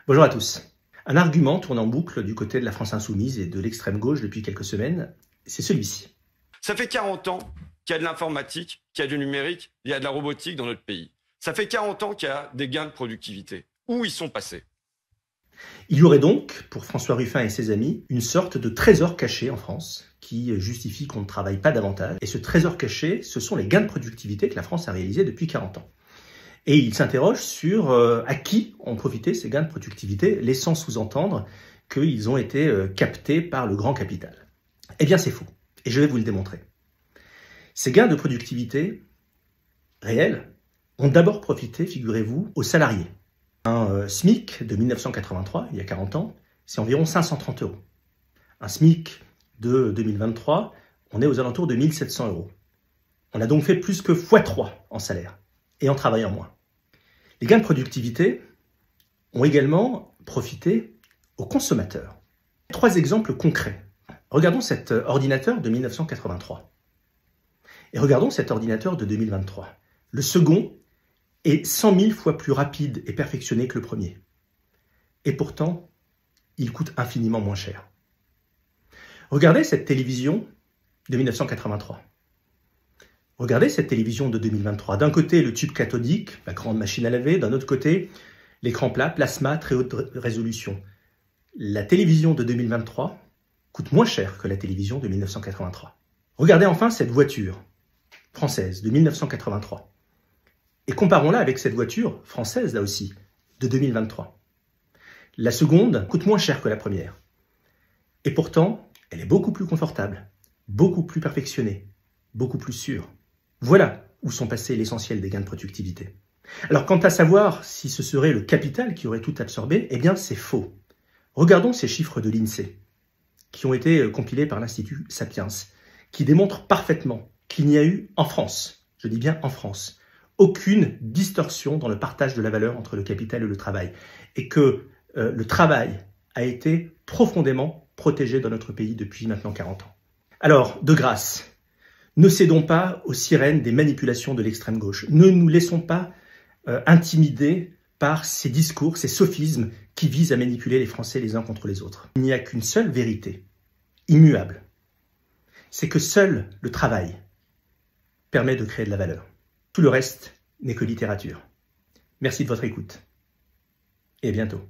Bonjour à tous. Un argument tourne en boucle du côté de la France insoumise et de l'extrême gauche depuis quelques semaines, c'est celui-ci. Ça fait 40 ans qu'il y a de l'informatique, qu'il y a du numérique, il y a de la robotique dans notre pays. Ça fait 40 ans qu'il y a des gains de productivité. Où ils sont passés? Il y aurait donc, pour François Ruffin et ses amis, une sorte de trésor caché en France qui justifie qu'on ne travaille pas davantage. Et ce trésor caché, ce sont les gains de productivité que la France a réalisés depuis 40 ans. Et il s'interroge sur à qui ont profité ces gains de productivité, laissant sous-entendre qu'ils ont été captés par le grand capital. Eh bien, c'est faux. Et je vais vous le démontrer. Ces gains de productivité réels ont d'abord profité, figurez-vous, aux salariés. Un SMIC de 1983, il y a 40 ans, c'est environ 530 €. Un SMIC de 2023, on est aux alentours de 1 700 €. On a donc fait plus que x3 en salaire et en travaillant moins. Les gains de productivité ont également profité aux consommateurs. 3 exemples concrets. Regardons cet ordinateur de 1983 et regardons cet ordinateur de 2023. Le second est 100 000 fois plus rapide et perfectionné que le premier. Et pourtant, il coûte infiniment moins cher. Regardez cette télévision de 1983. Regardez cette télévision de 2023. D'un côté, le tube cathodique, la grande machine à laver. D'un autre côté, l'écran plat, plasma, très haute résolution. La télévision de 2023 coûte moins cher que la télévision de 1983. Regardez enfin cette voiture française de 1983. Et comparons-la avec cette voiture française, là aussi, de 2023. La seconde coûte moins cher que la première. Et pourtant, elle est beaucoup plus confortable, beaucoup plus perfectionnée, beaucoup plus sûre. Voilà où sont passés l'essentiel des gains de productivité. Alors, quant à savoir si ce serait le capital qui aurait tout absorbé, eh bien, c'est faux. Regardons ces chiffres de l'INSEE, qui ont été compilés par l'Institut Sapiens, qui démontrent parfaitement qu'il n'y a eu en France, je dis bien en France, aucune distorsion dans le partage de la valeur entre le capital et le travail, et que le travail a été profondément protégé dans notre pays depuis maintenant 40 ans. Alors, de grâce, ne cédons pas aux sirènes des manipulations de l'extrême gauche. Ne nous laissons pas intimider par ces discours, ces sophismes qui visent à manipuler les Français les uns contre les autres. Il n'y a qu'une seule vérité, immuable. C'est que seul le travail permet de créer de la valeur. Tout le reste n'est que littérature. Merci de votre écoute et à bientôt.